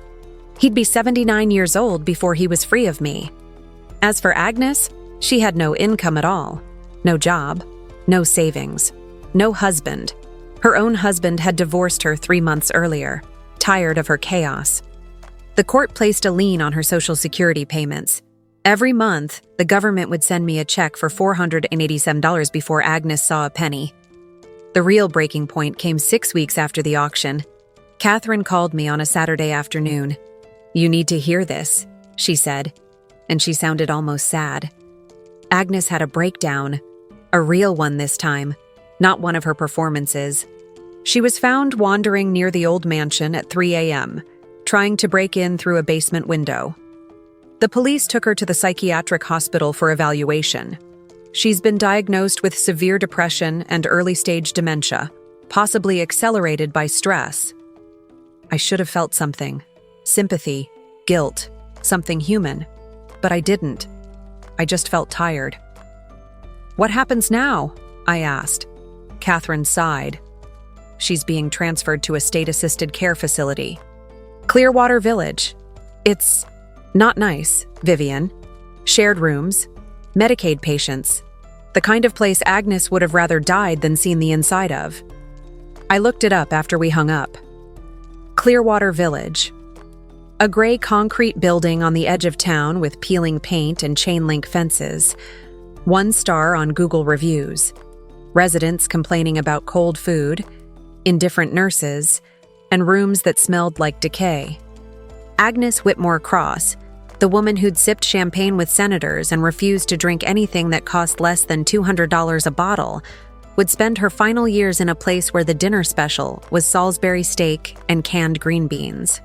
He'd be 79 years old before he was free of me. As for Agnes, she had no income at all, no job, no savings, no husband. Her own husband had divorced her 3 months earlier, tired of her chaos. The court placed a lien on her Social Security payments. Every month, the government would send me a check for $487 before Agnes saw a penny. The real breaking point came 6 weeks after the auction. Catherine called me on a Saturday afternoon. "You need to hear this," she said, and she sounded almost sad. Agnes had a breakdown, a real one this time, not one of her performances. She was found wandering near the old mansion at 3 a.m., trying to break in through a basement window. The police took her to the psychiatric hospital for evaluation. She's been diagnosed with severe depression and early-stage dementia, possibly accelerated by stress. I should have felt something. Sympathy, guilt, something human. But I didn't. I just felt tired. "What happens now?" I asked. Catherine sighed. "She's being transferred to a state-assisted care facility. Clearwater Village. It's not nice, Vivian. Shared rooms, Medicaid patients. The kind of place Agnes would have rather died than seen the inside of." I looked it up after we hung up. Clearwater Village. A gray concrete building on the edge of town with peeling paint and chain-link fences. 1 star on Google reviews. Residents complaining about cold food, indifferent nurses, and rooms that smelled like decay. Agnes Whitmore Cross, the woman who'd sipped champagne with senators and refused to drink anything that cost less than $200 a bottle, would spend her final years in a place where the dinner special was Salisbury steak and canned green beans.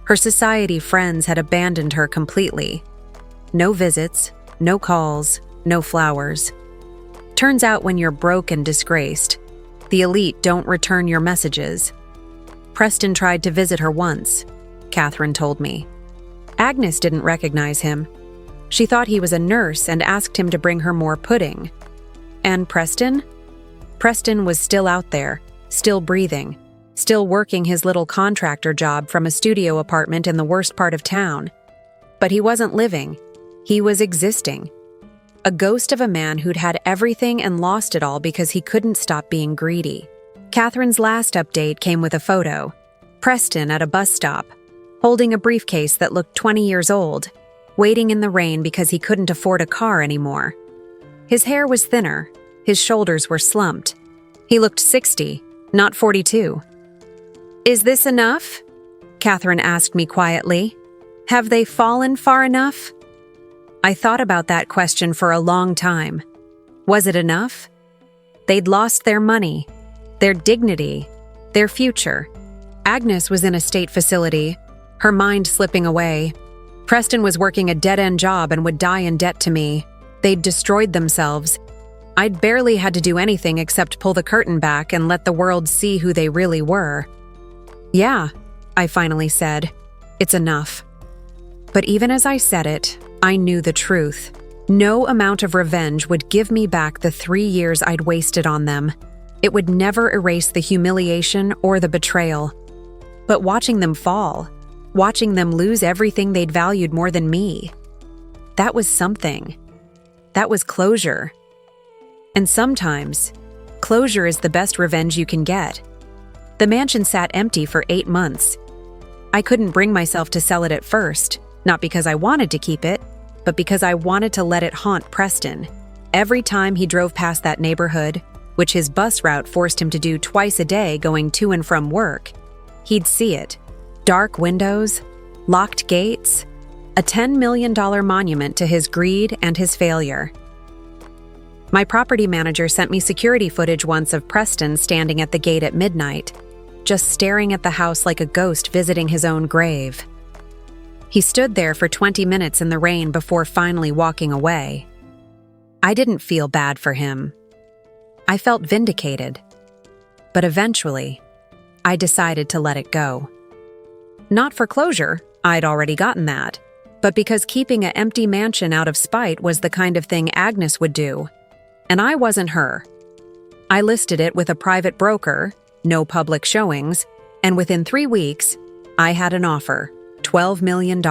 Her society friends had abandoned her completely. No visits, no calls, no flowers. Turns out when you're broke and disgraced, the elite don't return your messages. Preston tried to visit her once, Catherine told me. Agnes didn't recognize him. She thought he was a nurse and asked him to bring her more pudding. And Preston? Preston was still out there, still breathing, still working his little contractor job from a studio apartment in the worst part of town. But he wasn't living. He was existing. A ghost of a man who'd had everything and lost it all because he couldn't stop being greedy. Catherine's last update came with a photo. Preston at a bus stop, holding a briefcase that looked 20 years old, waiting in the rain because he couldn't afford a car anymore. His hair was thinner, his shoulders were slumped. He looked 60, not 42. "Is this enough?" Catherine asked me quietly. "Have they fallen far enough?" I thought about that question for a long time. Was it enough? They'd lost their money, their dignity, their future. Agnes was in a state facility, her mind slipping away. Preston was working a dead-end job and would die in debt to me. They'd destroyed themselves. I'd barely had to do anything except pull the curtain back and let the world see who they really were. "Yeah," I finally said, "it's enough." But even as I said it, I knew the truth. No amount of revenge would give me back the 3 years I'd wasted on them. It would never erase the humiliation or the betrayal. But watching them fall, watching them lose everything they'd valued more than me, that was something. That was closure. And sometimes, closure is the best revenge you can get. The mansion sat empty for 8 months. I couldn't bring myself to sell it at first, not because I wanted to keep it, but because I wanted to let it haunt Preston. Every time he drove past that neighborhood, which his bus route forced him to do twice a day going to and from work, he'd see it. Dark windows, locked gates, a $10 million monument to his greed and his failure. My property manager sent me security footage once of Preston standing at the gate at midnight, just staring at the house like a ghost visiting his own grave. He stood there for 20 minutes in the rain before finally walking away. I didn't feel bad for him. I felt vindicated. But eventually, I decided to let it go. Not for closure, I'd already gotten that, but because keeping an empty mansion out of spite was the kind of thing Agnes would do. And I wasn't her. I listed it with a private broker, no public showings, and within 3 weeks, I had an offer. $12 million,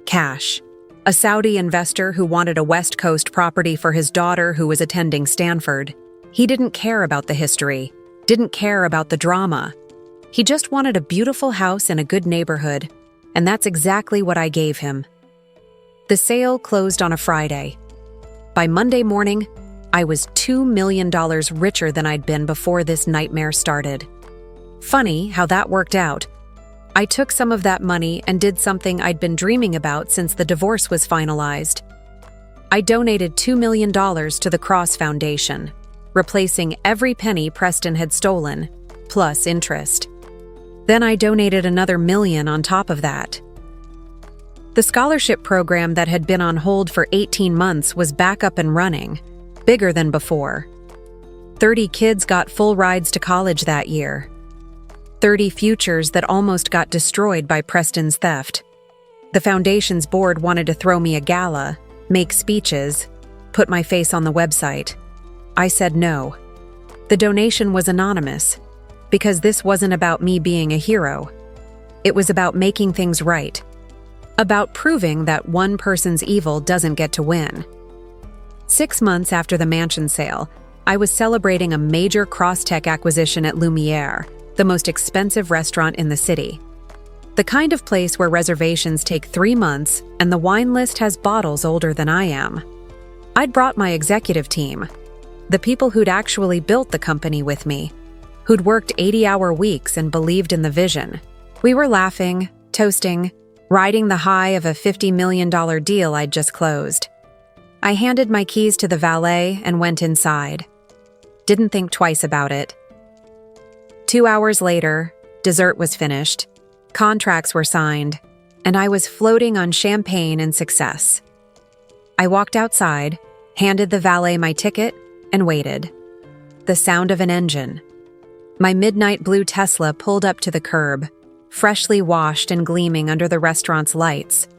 cash. A Saudi investor who wanted a West Coast property for his daughter who was attending Stanford. He didn't care about the history, didn't care about the drama. He just wanted a beautiful house in a good neighborhood, and that's exactly what I gave him. The sale closed on a Friday. By Monday morning, I was $2 million richer than I'd been before this nightmare started. Funny how that worked out. I took some of that money and did something I'd been dreaming about since the divorce was finalized. I donated $2 million to the Cross Foundation, replacing every penny Preston had stolen, plus interest. Then I donated another $1 million on top of that. The scholarship program that had been on hold for 18 months was back up and running, bigger than before. 30 kids got full rides to college that year. 30 futures that almost got destroyed by Preston's theft. The foundation's board wanted to throw me a gala, make speeches, put my face on the website. I said no. The donation was anonymous, because this wasn't about me being a hero. It was about making things right. About proving that one person's evil doesn't get to win. 6 months after the mansion sale, I was celebrating a major cross-tech acquisition at Lumiere, the most expensive restaurant in the city. The kind of place where reservations take 3 months and the wine list has bottles older than I am. I'd brought my executive team, the people who'd actually built the company with me, who'd worked 80-hour weeks and believed in the vision. We were laughing, toasting, riding the high of a $50 million deal I'd just closed. I handed my keys to the valet and went inside. Didn't think twice about it. 2 hours later, dessert was finished, contracts were signed, and I was floating on champagne and success. I walked outside, handed the valet my ticket, and waited. The sound of an engine. My midnight blue Tesla pulled up to the curb, freshly washed and gleaming under the restaurant's lights.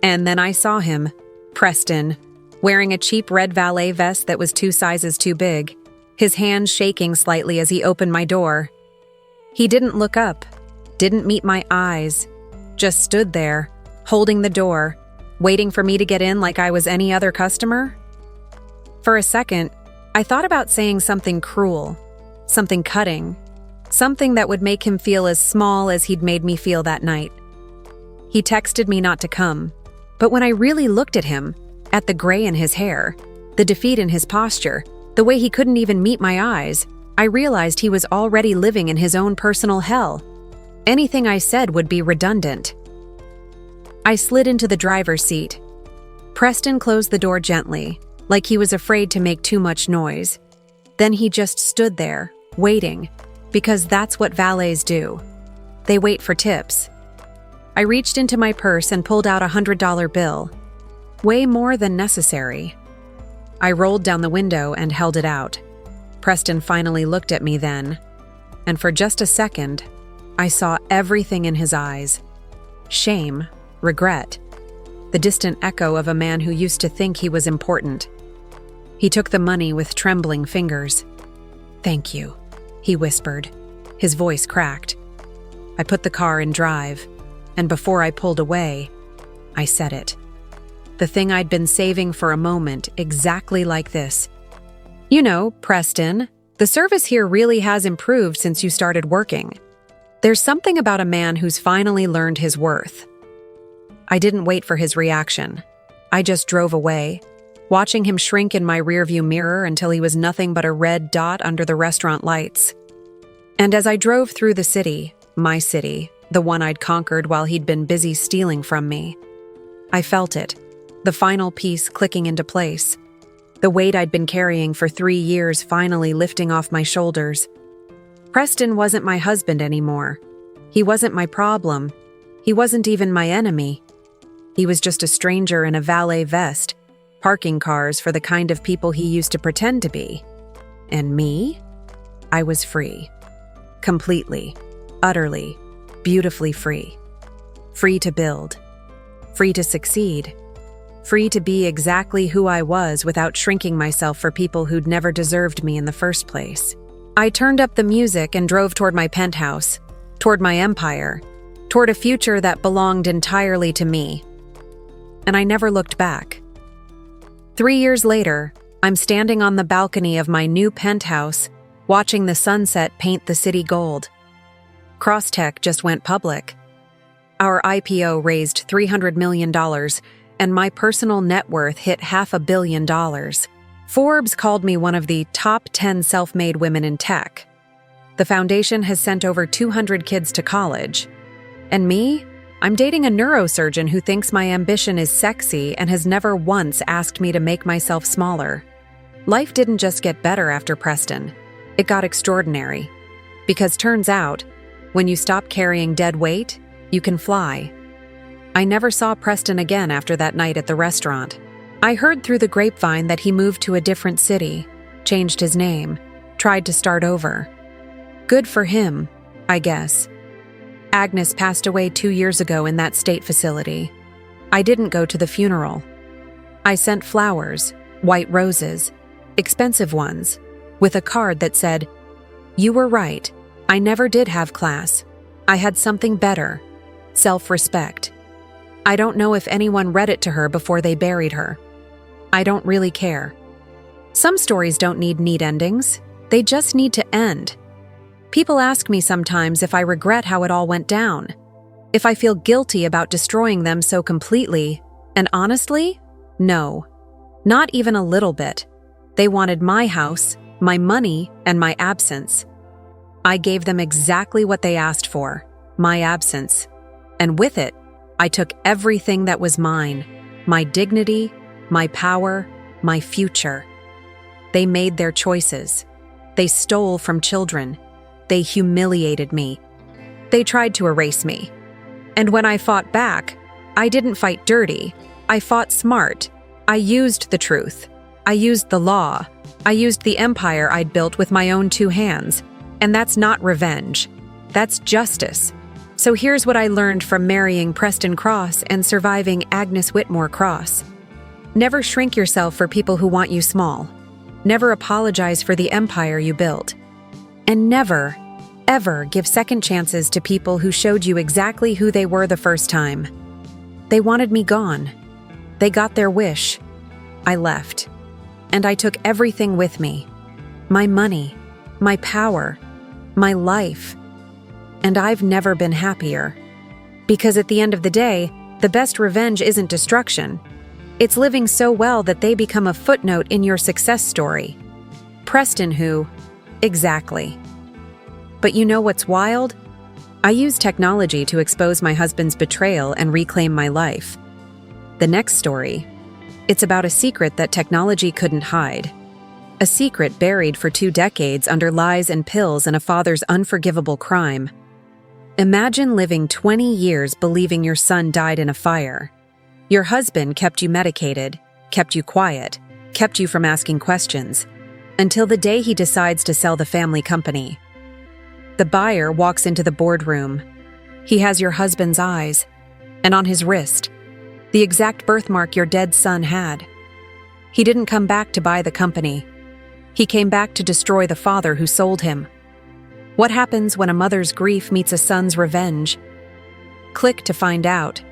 And then I saw him, Preston, wearing a cheap red valet vest that was 2 sizes too big, his hands shaking slightly as he opened my door. He didn't look up, didn't meet my eyes, just stood there, holding the door, waiting for me to get in like I was any other customer. For a second, I thought about saying something cruel, something cutting, something that would make him feel as small as he'd made me feel that night. He texted me not to come, but when I really looked at him, at the gray in his hair, the defeat in his posture, the way he couldn't even meet my eyes, I realized he was already living in his own personal hell. Anything I said would be redundant. I slid into the driver's seat. Preston closed the door gently, like he was afraid to make too much noise. Then he just stood there, waiting, because that's what valets do. They wait for tips. I reached into my purse and pulled out a $100 bill. Way more than necessary. I rolled down the window and held it out. Preston finally looked at me then, and for just a second, I saw everything in his eyes. Shame, regret, the distant echo of a man who used to think he was important. He took the money with trembling fingers. "Thank you," he whispered. His voice cracked. I put the car in drive, and before I pulled away, I said it. The thing I'd been saving for a moment, exactly like this. "You know, Preston, the service here really has improved since you started working. There's something about a man who's finally learned his worth." I didn't wait for his reaction. I just drove away, watching him shrink in my rearview mirror until he was nothing but a red dot under the restaurant lights. And as I drove through the city, my city, the one I'd conquered while he'd been busy stealing from me, I felt it, the final piece clicking into place. The weight I'd been carrying for 3 years finally lifting off my shoulders. Preston wasn't my husband anymore. He wasn't my problem. He wasn't even my enemy. He was just a stranger in a valet vest, parking cars for the kind of people he used to pretend to be. And me? I was free. Completely, utterly, beautifully free. Free to build. Free to succeed. Free to be exactly who I was without shrinking myself for people who'd never deserved me in the first place. I turned up the music and drove toward my penthouse, toward my empire, toward a future that belonged entirely to me. And I never looked back. 3 years later, I'm standing on the balcony of my new penthouse, watching the sunset paint the city gold. Crosstech just went public. Our IPO raised $300 million, and my personal net worth hit $500 million. Forbes called me one of the top 10 self-made women in tech. The foundation has sent over 200 kids to college. And me? I'm dating a neurosurgeon who thinks my ambition is sexy and has never once asked me to make myself smaller. Life didn't just get better after Preston. It got extraordinary. Because turns out, when you stop carrying dead weight, you can fly. I never saw Preston again after that night at the restaurant. I heard through the grapevine that he moved to a different city, changed his name, tried to start over. Good for him, I guess. Agnes passed away 2 years ago in that state facility. I didn't go to the funeral. I sent flowers, white roses, expensive ones, with a card that said, "You were right. I never did have class. I had something better. Self-respect." I don't know if anyone read it to her before they buried her. I don't really care. Some stories don't need neat endings. They just need to end. People ask me sometimes if I regret how it all went down, if I feel guilty about destroying them so completely, and honestly, no. Not even a little bit. They wanted my house, my money, and my absence. I gave them exactly what they asked for, my absence. And with it, I took everything that was mine, my dignity, my power, my future. They made their choices. They stole from children. They humiliated me. They tried to erase me. And when I fought back, I didn't fight dirty. I fought smart. I used the truth. I used the law. I used the empire I'd built with my own 2 hands. And that's not revenge. That's justice. So here's what I learned from marrying Preston Cross and surviving Agnes Whitmore Cross. Never shrink yourself for people who want you small. Never apologize for the empire you built. And never, ever give second chances to people who showed you exactly who they were the first time. They wanted me gone. They got their wish. I left. And I took everything with me. My money, my power, my life. And I've never been happier. Because at the end of the day, the best revenge isn't destruction. It's living so well that they become a footnote in your success story. Preston who? Exactly. But you know what's wild? I used technology to expose my husband's betrayal and reclaim my life. The next story, it's about a secret that technology couldn't hide. A secret buried for 2 decades under lies and pills and a father's unforgivable crime. Imagine living 20 years believing your son died in a fire. Your husband kept you medicated, kept you quiet, kept you from asking questions, until the day he decides to sell the family company. The buyer walks into the boardroom. He has your husband's eyes, and on his wrist, the exact birthmark your dead son had. He didn't come back to buy the company. He came back to destroy the father who sold him. What happens when a mother's grief meets a son's revenge? Click to find out.